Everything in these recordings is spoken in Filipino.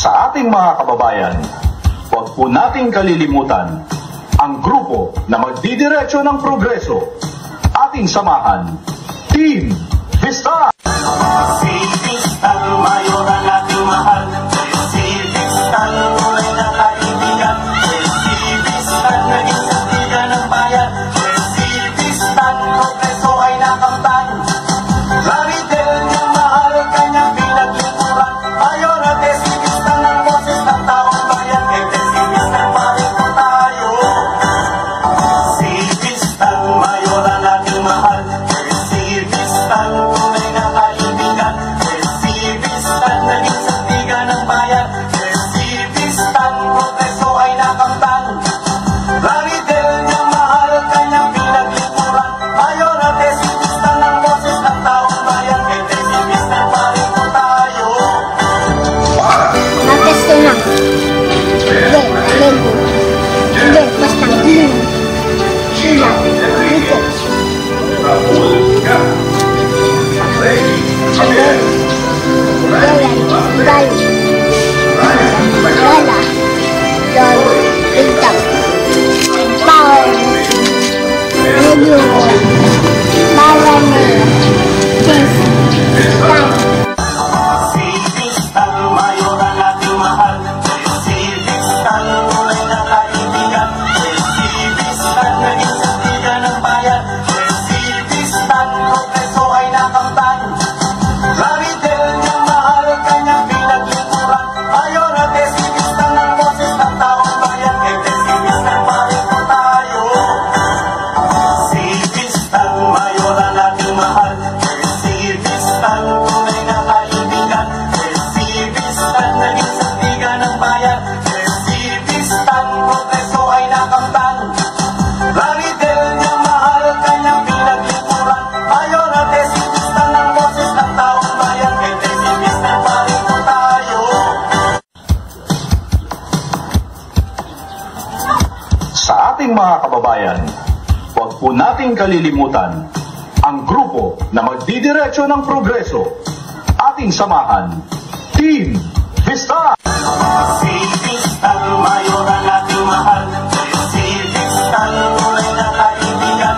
Sa ating mga kababayan, huwag po nating kalilimutan ang grupo na magdidiretso ng progreso. Ating samahan, Team Vista! Si Vistal Mayor ang ating mahal. Si Vistal tunay na kaibigan. Si Vistal naging sandigan ng bayan. Si Vistal progreso ay nakamtan. Laridel niyang mahal kanyang pinaglingkuran. Mayor at si Vistal ng boses ng taong bayan. Si Vistal parin po tayo. Si Vistal Mayor ang ating mahal. Si Vistal tunay na kaibigan. Si Vistal naging sandigan ng bayan. Si Vistal progreso ay nakamtan. Laridel niyang mahal kanyang pinaglingkuran. Mayor at si Vistal ng boses ng taong bayan. Si Vistal parin po tayo. Nakasto na. Hindi, alego. Hindi, basta hindi. Sila, dito. Gala, Don, Bintang, Power, Radio, Marane, Chess, Time. Si Vistal Mayor ang ating mahal. Si Vistal tunay na kaibigan. Si Vistal naging sandigan ng bayan. Si Vistal progreso ay nakamtan. Laridel niyang mahal kanyang pinaglingkuran. Mayor at si Vistal ng boses ng taong bayan. Si Vistal parin po tayo. Si Vistal Mayor ang ating mahal. Si Vistal tunay na kaibigan. Si Vistal naging sandigan ng bayan. Si Vistal progreso ay nakamtan. Laridel niyang mahal kanyang pinaglingkuran. Mayor at si Vistal ng boses ng taong bayan. Si Vistal parin po tayo. Sa ating mga kababayan, huwag po nating kalilimutan ang grupo na magdidiretso ng progreso. Ating samahan, Team Vista! Si Vistal Mayor ang ating mahal. Si Vistal tunay na kaibigan.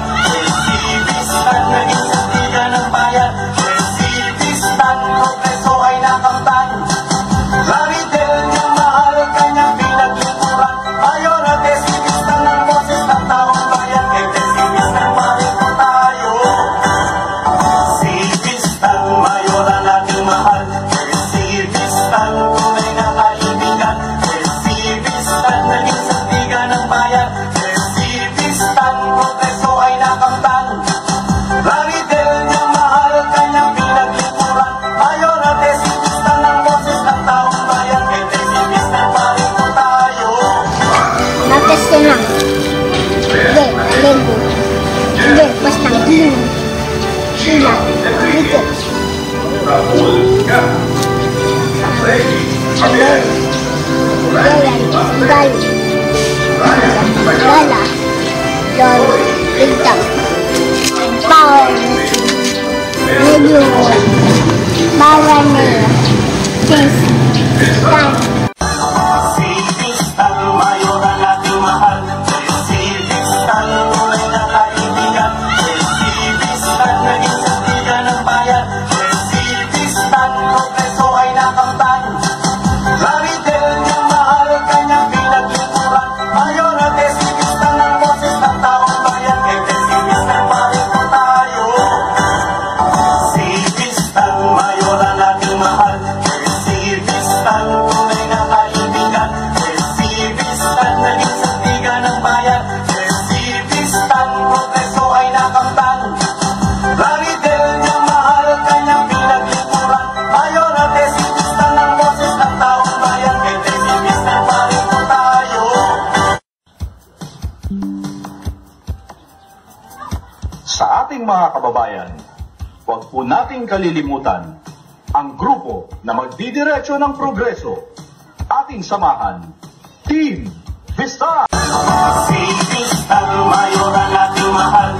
Si Vistal naging sandigan ng bayan. Si Vistal progreso ay nakamtan. Laridel niyang mahal kanyang pinaglingkuran. Mayor at si Vistal ng boses ng taong bayan. Si Vistal parin po tayo. Si Vistal Mayor ang ating mahal. Si Vistal tunay na kaibigan. Si Vistal naging sandigan ng bayan. Si Vistal progreso ay nakamtan. Laridel niyang mahal kanyang pinaglingkuran. Mayor at si Vistal ng boses ng taong bayan. Si Vistal parin po tayo. Nakasto na. Hindi, alego. Hindi, basta hindi. Sila, dito. Gala, Don, Bintang, Power, Radio, Marane, Chess, Time. Si Vistal Mayor ang ating mahal. Si Vistal tunay na kaibigan. Si Vistal naging sandigan ng bayan. Si Vistal progreso ay nakamtan. Laridel niyang mahal kanyang pinaglingkuran. Mayor at si Vistal ng boses ng taong bayan. Si Vistal parin po tayo. Si Vistal Mayor ang ating mahal. Si Vistal tunay na kaibigan. Si Vistal naging sandigan ng bayan. Si Vistal progreso ay nakamtan. Laridel niyang mahal kanyang pinaglingkuran. Mayor at si Vistal ng boses ng taong bayan. Si Vistal parin po tayo. Sa ating mga kababayan, huwag po nating kalilimutan ang grupo na magdidiretso ng progreso. Ating samahan, Team Vista! Si Vistal Mayor ang ating mahal.